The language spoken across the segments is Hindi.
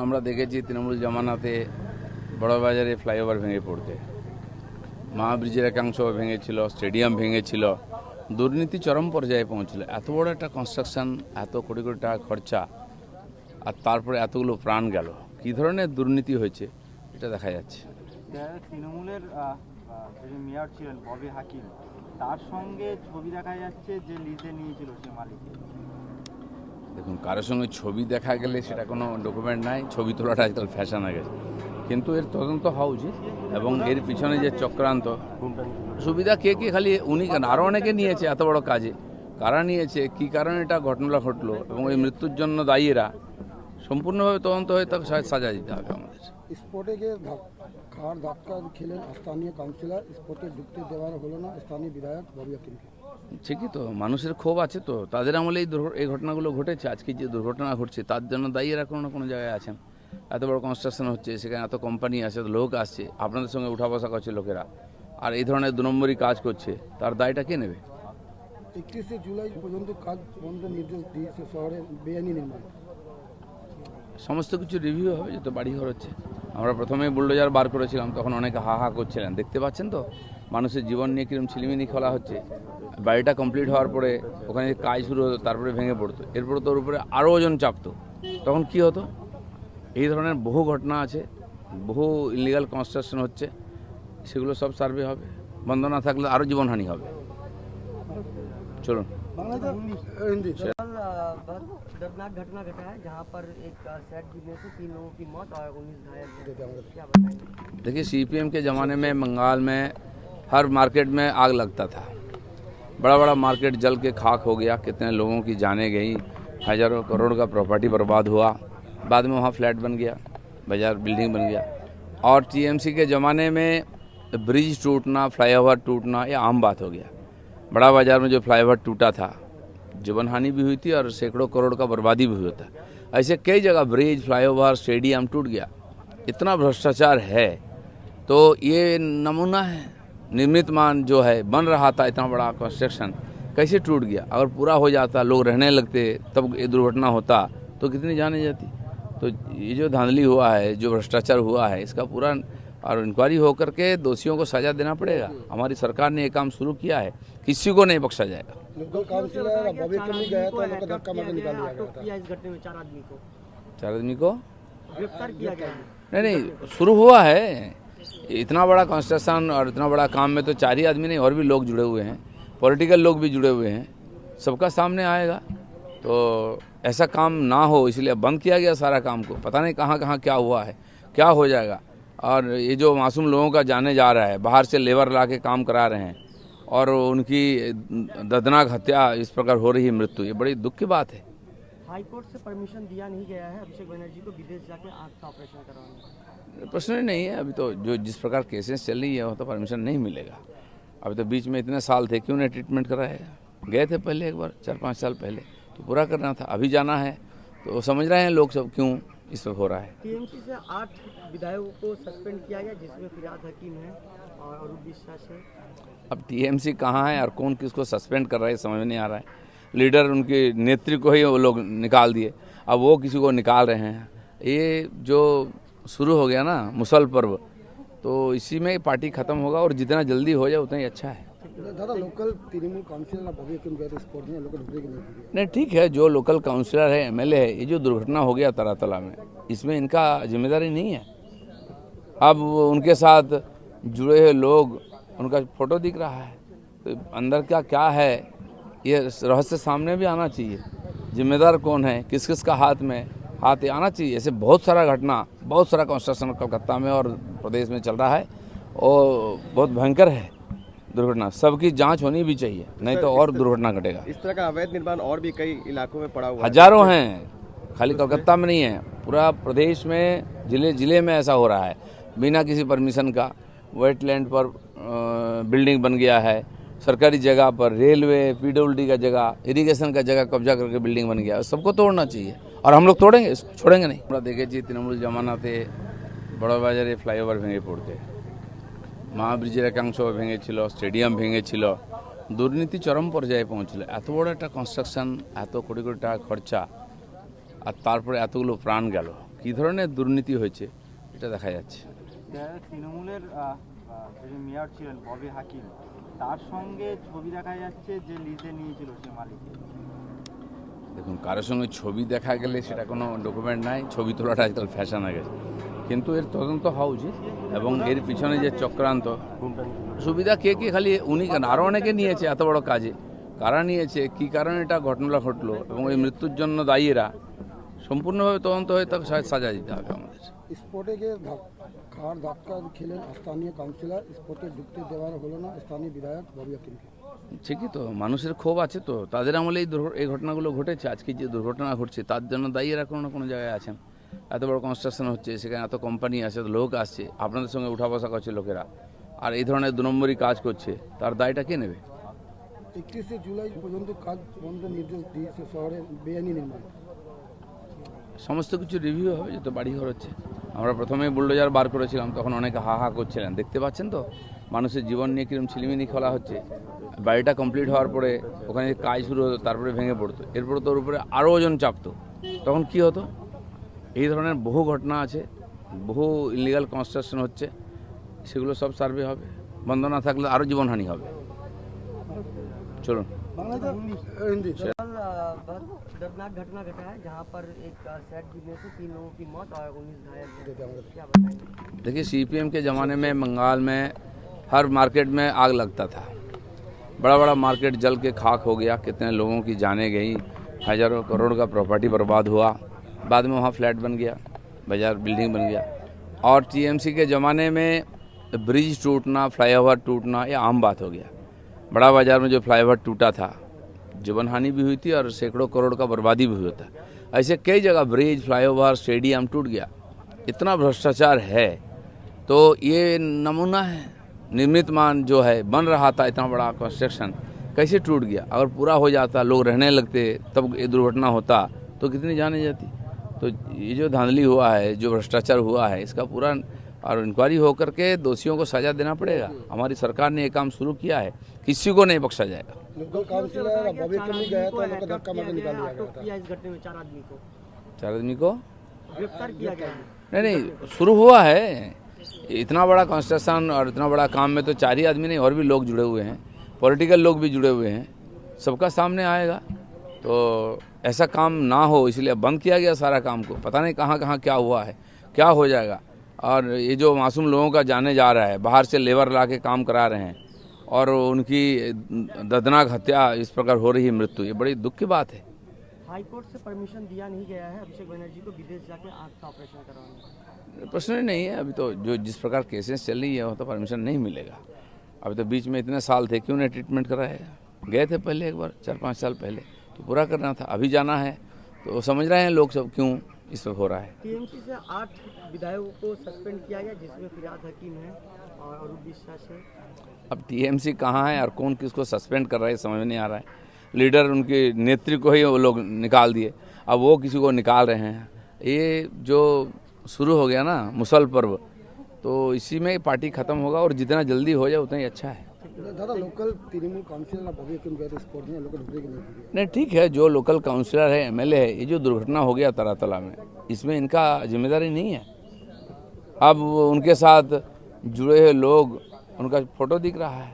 আমরা দেখেছি তৃণমূল জমানাতে বড়বাজারে ফ্লাইওভার ভেঙে পড়তে, মহাব্রিজের একাংশ ভেঙেছিল, স্টেডিয়াম ভেঙেছিল, দুর্নীতি চরম পর্যায়ে পৌঁছল। এত বড় একটা কনস্ট্রাকশন, এত কোটি কোটি টাকা খরচা, আর তারপরে এতগুলো প্রাণ গেল। কী ধরনের দুর্নীতি হয়েছে এটা দেখা যাচ্ছে। তৃণমূলের যিনি মেয়র ছিলেন ববি হাকিম, তার সঙ্গে ছবি দেখা যাচ্ছে যে লিজে নিয়েছিল সে মালিক। দেখুন, কারোর সঙ্গে ছবি দেখা গেলে সেটা কোনো ডকুমেন্ট নাই, ছবি তোলাটা আজকাল ফ্যাশন হয়ে গেছে, কিন্তু এর তদন্ত হওয়া উচিত। এবং এর পিছনে যে চক্রান্ত, সুবিধা কে কে, খালি উনি কেন, আরও অনেকে নিয়েছে এত বড় কাজে, কারা নিয়েছে, কী কারণে এটা ঘটনা ঘটলো, এবং এই মৃত্যুর জন্য দায়ী এরা, সম্পূর্ণভাবে তদন্ত হয়ে তাকে সাজা দিতে হবে আমাদের। স্পটে গিয়ে খাওয়ার ধাক্কা খেলেন স্থানীয় কাউন্সিলর, স্পটে ঢুকতে দেওয়া হলো না স্থানীয় বিধায়ক ববি হাকিমকে। ঠিকই তো, মানুষের ক্ষোভ আছে তো, তাদের আমলে এই ঘটনাগুলো ঘটেছে। আজকে যে দুর্ঘটনা ঘটছে তার জন্য দায়ী এরা কোনো না কোনো জায়গায় আছেন। এত বড় কনস্ট্রাকশন হচ্ছে, সেখানে এত কোম্পানি আছে, লোক আসছে, আপনাদের সঙ্গে উঠা বসা করছে লোকেরা, আর এই ধরনের 2 নম্বরই কাজ করছে, তার দায়টা কে নেবে? 31শে জুলাই পর্যন্ত কাজ বন্ধ নির্দেশ দিয়েছে শহরের বেআইনি নির্মাণ। সমস্ত কিছু রিভিউ হবে, যত বাড়িঘর হচ্ছে। আমরা প্রথমেই বুলডোজার বার করেছিলাম, তখন অনেকে হা হা করছিলেন, দেখতে পাচ্ছেন তো মানুষের জীবন নিয়ে কিরকম ছিলিমিনি খেলা হচ্ছে। বাড়িটা কমপ্লিট হওয়ার পরে ওখানে কাজ শুরু হতো, তারপরে ভেঙে পড়তো, এরপরে তোর উপরে আরও ওজন চাপতো, তখন কি হতো? এই ধরনের বহু ঘটনা আছে, বহু ইলিগাল কনস্ট্রাকশন হচ্ছে, সেগুলো সব সার্ভে হবে। বন্ধ না থাকলে আরও জীবনহানি হবে। চলুন। दर्दनाक घटना घटा है जहां पर एक सेट गिरने से 3 लोगों की मौत और 19 घायल हुए। क्या बताएंगे? देखिए, सीपीएम के ज़माने में बंगाल में हर मार्केट में आग लगता था, बड़ा बड़ा मार्केट जल के खाक हो गया, कितने लोगों की जानें गई, हज़ारों करोड़ का प्रॉपर्टी बर्बाद हुआ। बाद में वहाँ फ्लैट बन गया, बाजार बिल्डिंग बन गया। और टीएमसी के ज़माने में ब्रिज टूटना, फ्लाईओवर टूटना ये आम बात हो गया। बड़ा बाजार में जो फ्लाईओवर टूटा था, जीवन हानि भी हुई थी और सैकड़ों करोड़ का बर्बादी भी हुआ था। ऐसे कई जगह ब्रिज, फ्लाईओवर, स्टेडियम टूट गया। इतना भ्रष्टाचार है, तो ये नमूना है। निर्मित मान जो है बन रहा था, इतना बड़ा कंस्ट्रक्शन कैसे टूट गया? अगर पूरा हो जाता, लोग रहने लगते, तब ये दुर्घटना होता तो कितनी जाने जाती। तो ये जो धांधली हुआ है, जो भ्रष्टाचार हुआ है, इसका पूरा और इंक्वायरी होकर के दोषियों को सजा देना पड़ेगा। हमारी सरकार ने ये काम शुरू किया है, किसी को नहीं बख्शा जाएगा। लोकल काउंसिलर बबी हाकिम गया था, लोग धक्का मार के निकाल दिया गया था। इस घटने में 4 आदमी को गिरफ्तार किया गया। नहीं, शुरू हुआ है। इतना बड़ा कंस्ट्रक्शन और इतना बड़ा काम में तो 4 ही आदमी नहीं, और भी लोग जुड़े हुए हैं, पॉलिटिकल लोग भी जुड़े हुए हैं, सबका सामने आएगा। तो ऐसा काम ना हो, इसलिए बंद किया गया सारा काम को। पता नहीं कहाँ कहाँ क्या हुआ है, क्या हो जाएगा। और ये जो मासूम लोगों का जाने जा रहा है, बाहर से लेबर ला के काम करा रहे हैं, और उनकी दर्दनाक हत्या इस प्रकार हो रही है, मृत्यु, ये बड़ी दुख की बात है। हाई कोर्ट से परमिशन दिया नहीं गया है अभिषेक बनर्जी को विदेश जाके आंख का ऑपरेशन करवाने। प्रश्न ही नहीं है। अभी तो जो जिस प्रकार केसेस चल रही है, वो तो परमिशन नहीं मिलेगा। अभी तो बीच में इतने साल थे, क्यों नहीं ट्रीटमेंट कराया? गए थे पहले एक बार 4-5 साल पहले, तो पूरा करना था। अभी जाना है तो समझ रहे हैं लोग सब क्यों इस पर हो रहा है। टीएमसी से 8 विधायकों को सस्पेंड किया गया, जिसमें फिराद हकीम है और अरूप विश्वास है। अब टीएमसी कहाँ है और कौन किसको सस्पेंड कर रहा है, समझ नहीं आ रहा है। लीडर, उनके नेत्री को ही वो लोग निकाल दिए, अब वो किसी को निकाल रहे हैं। ये जो शुरू हो गया ना मुसल पर्व, तो इसी में पार्टी खत्म होगा, और जितना जल्दी हो जाए उतना ही अच्छा है। दादा, लोकल तृणमूल काउंसिलर बबी हाकिम गए थे स्पॉट में, लोग ढुकने की नहीं दिए। नहीं, ठीक है, जो लोकल काउंसिलर है, एमएलए है, ये जो दुर्घटना हो गया तरातला में, इसमें इनका जिम्मेदारी नहीं है। अब उनके साथ जुड़े हुए लोग, उनका फोटो दिख रहा है, तो अंदर क्या है, ये रहस्य सामने भी आना चाहिए। जिम्मेदार कौन है, किस किस का हाथ आना चाहिए। ऐसे बहुत सारा घटना, बहुत सारा कंस्ट्रक्शन कलकत्ता में और प्रदेश में चल रहा है, और बहुत भयंकर है दुर्घटना। सबकी जांच होनी भी चाहिए, नहीं तो और दुर्घटना घटेगा। इस तरह का अवैध निर्माण और भी कई इलाकों में पड़ा हुआ है, हजारों हैं, खाली कलकत्ता में नहीं है, पूरा प्रदेश में, जिले में ऐसा हो रहा है। बिना किसी परमिशन का वेटलैंड पर बिल्डिंग बन गया है, सरकारी जगह पर, रेलवे, पीडब्ल्यूडी का जगह, इरिगेशन का जगह कब्जा करके बिल्डिंग बन गया। सबको तोड़ना चाहिए, और हम लोग तोड़ेंगे, छोड़ेंगे नहीं। আমরা দেখেছি তৃণমূল জমানাতে বড়বাজারে ফ্লাইওভার ভেঙে পড়তে, মহাব্রিজের একাংশ ভেঙেছিল, স্টেডিয়াম ভেঙেছিল, দুর্নীতি চরম পর্যায়ে পৌঁছল। এত বড় একটা কনস্ট্রাকশন, এত কোটি কোটি টাকা খরচা, আর তারপরে এতগুলো প্রাণ গেল। কী ধরনের দুর্নীতি হয়েছে এটা দেখা যাচ্ছে। তৃণমূলের যিনি মেয়র ছিলেন ববি হাকিম, তার সঙ্গে ছবি দেখা যাচ্ছে যে লিজে নিয়েছিল সে মালিক। দেখুন, কারোর সঙ্গে ছবি দেখা গেলে সেটা কোনো ডকুমেন্ট নাই, ছবি তোলাটা আজকাল ফ্যাশন হয়ে গেছে, কিন্তু এর তদন্ত হওয়া উচিত এবং এর পিছনে যে চক্রান্ত সুবিধা কে কে, খালি উনি কেন, আরও অনেকে নিয়েছে এত বড় কাজে, কারা নিয়েছে, কী কারণে এটা ঘটনা ঘটলো এবং এই মৃত্যুর জন্য দায়ী এরা, সম্পূর্ণভাবে তদন্ত হয়ে তাকে সাজা দিতে হবে আমাদের। স্পটে গিয়ে খাওয়ার ধাক্কা খেলেন স্থানীয় কাউন্সিলর, স্পটে ঢুকতে দেওয়া হলো না স্থানীয় বিধায়ক ববি হাকিমকে। ঠিকই তো, মানুষের ক্ষোভ আছে তো, তাদের আমলে এই ঘটনাগুলো ঘটেছে। আজকে যে দুর্ঘটনা ঘটছে তার জন্য দায়ী এরা কোনো না কোনো জায়গায় আছেন। এত বড় কনস্ট্রাকশন হচ্ছে, সেখানে এত কোম্পানি আছে, এত লোক আসছে, আপনাদের সঙ্গে উঠা বসা করছে লোকেরা, আর এই ধরনের 2 নম্বরই কাজ করছে, তার দায়টা কে নেবে? 31শে জুলাই পর্যন্ত কাজ বন্ধ নির্দেশ দিয়েছে শহরের বেআইনি নির্মাণ। সমস্ত কিছু রিভিউ হবে, যত বাড়িঘর হচ্ছে। আমরা প্রথমেই বুলডোজার বার করেছিলাম, তখন অনেকে হা হা করছিলেন, দেখতে পাচ্ছেন তো মানুষের জীবন নিয়ে কীরকম ছিলিমিনি খেলা হচ্ছে। বাড়িটা কমপ্লিট হওয়ার পরে ওখানে কাজ শুরু হতো, তারপরে ভেঙে পড়তো, এরপরে তোর উপরে আরও ওজন চাপতো, তখন কি হতো? এই ধরনের বহু ঘটনা আছে, বহু ইলিগাল কনস্ট্রাকশন হচ্ছে, সেগুলো সব সার্ভে হবে। বন্ধ না থাকলে আরও জীবনহানি হবে। চলুন। হিন্দি। कल बहुत दर्दनाक घटना घटा है जहां पर एक सेट गिरने से 3 लोगों की मौत और 19 घायल हुए। क्या बताएंगे? देखिए, सीपीएम के ज़माने में बंगाल में हर मार्केट में आग लगता था, बड़ा बड़ा मार्केट जल के खाक हो गया, कितने लोगों की जानें गई, हज़ारों करोड़ का प्रॉपर्टी बर्बाद हुआ। बाद में वहाँ फ्लैट बन गया, बाजार बिल्डिंग बन गया। और टीएमसी के ज़माने में ब्रिज टूटना, फ्लाईओवर टूटना ये आम बात हो गया। बड़ा बाजार में जो फ्लाईओवर टूटा था, जीवन हानि भी हुई थी और सैकड़ों करोड़ का बर्बादी भी हुआ था। ऐसे कई जगह ब्रिज, फ्लाईओवर, स्टेडियम टूट गया। इतना भ्रष्टाचार है, तो ये नमूना है। निर्मित मान जो है बन रहा था, इतना बड़ा कंस्ट्रक्शन कैसे टूट गया? अगर पूरा हो जाता, लोग रहने लगते, तब ये दुर्घटना होता तो कितनी जाने जाती। तो ये जो धांधली हुआ है, जो भ्रष्टाचार हुआ है, इसका पूरा और इंक्वायरी होकर के दोषियों को सजा देना पड़ेगा। हमारी सरकार ने ये काम शुरू किया है, किसी को नहीं बख्शा जाएगा। लोकल काउंसिलर बबी हाकिम भी गया था, लोग धक्का मार के निकाल दिया गया था। किया इस घटने में 4 आदमी को 4 आदमी को गिरफ्तार किया गया है। नहीं, शुरू हुआ है। इतना बड़ा कंस्ट्रक्शन और इतना बड़ा काम में तो 4 ही आदमी नहीं, और भी लोग जुड़े हुए हैं, पॉलिटिकल लोग भी जुड़े हुए हैं, सबका सामने आएगा। तो ऐसा काम ना हो, इसलिए बंद किया गया सारा काम को। पता नहीं कहाँ कहाँ क्या हुआ है, क्या हो जाएगा। और ये जो मासूम लोगों का जाने जा रहा है, बाहर से लेबर ला के काम करा रहे हैं और उनकी दर्दनाक हत्या इस प्रकार हो रही है, मृत्यु, ये बड़ी दुख की बात है। हाई कोर्ट से परमिशन दिया नहीं गया है अभिषेक बनर्जी को विदेश जाके आंख का ऑपरेशन करवाने। प्रश्न ही नहीं है। अभी तो जो जिस प्रकार केसेस चल रही है वो तो परमिशन नहीं मिलेगा। अभी तो बीच में इतने साल थे, क्यों नहीं ट्रीटमेंट कराया? गए थे पहले एक बार 4-5 साल पहले, तो पूरा करना था। अभी जाना है तो समझ रहे हैं लोग सब क्यों इस पर हो रहा है। टीएमसी से 8 विधायकों को सस्पेंड किया गया, जिसमें फिराद हकीम है और अरूप विश्वास है। अब टीएमसी कहाँ है और कौन किसको सस्पेंड कर रहा है समझ नहीं आ रहा है। लीडर उनके नेत्री को ही वो लोग निकाल दिए, अब वो किसी को निकाल रहे हैं। ये जो शुरू हो गया ना मुसल पर्व, तो इसी में पार्टी खत्म होगा और जितना जल्दी हो जाए उतना ही अच्छा है। दादा लोकल तृणमूल काउंसिलर बबी हाकिम गए थे स्पॉट में, लोग ढुकने की नहीं दी। नहीं, ठीक है, जो लोकल काउंसलर है, एमएलए है, ये जो दुर्घटना हो गया तरातला में, इसमें इनका जिम्मेदारी नहीं है। अब उनके साथ जुड़े हुए लोग, उनका फोटो दिख रहा है,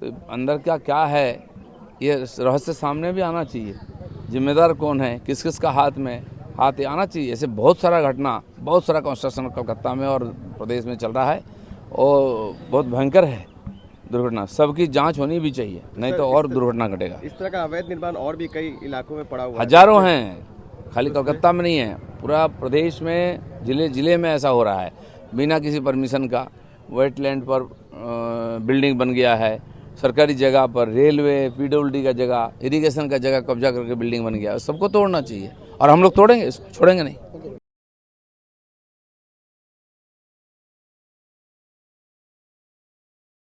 तो अंदर क्या है ये रहस्य सामने भी आना चाहिए। जिम्मेदार कौन है, किस किस का हाथ आना चाहिए। ऐसे बहुत सारा घटना, बहुत सारा कंस्ट्रक्शन कलकत्ता में और प्रदेश में चल रहा है और बहुत भयंकर है दुर्घटना। सबकी जांच होनी भी चाहिए, नहीं तो और दुर्घटना घटेगा। इस तरह का अवैध निर्माण और भी कई इलाकों में पड़ा हुआ है। हजारों हैं, खाली कलकत्ता में नहीं है, पूरा प्रदेश में जिले में ऐसा हो रहा है। बिना किसी परमिशन का वेटलैंड पर बिल्डिंग बन गया है, सरकारी जगह पर, रेलवे, पीडब्ल्यूडी का जगह, इरिगेशन का जगह कब्जा करके बिल्डिंग बन गया है। सबको तोड़ना चाहिए और हम लोग तोड़ेंगे, छोड़ेंगे नहीं।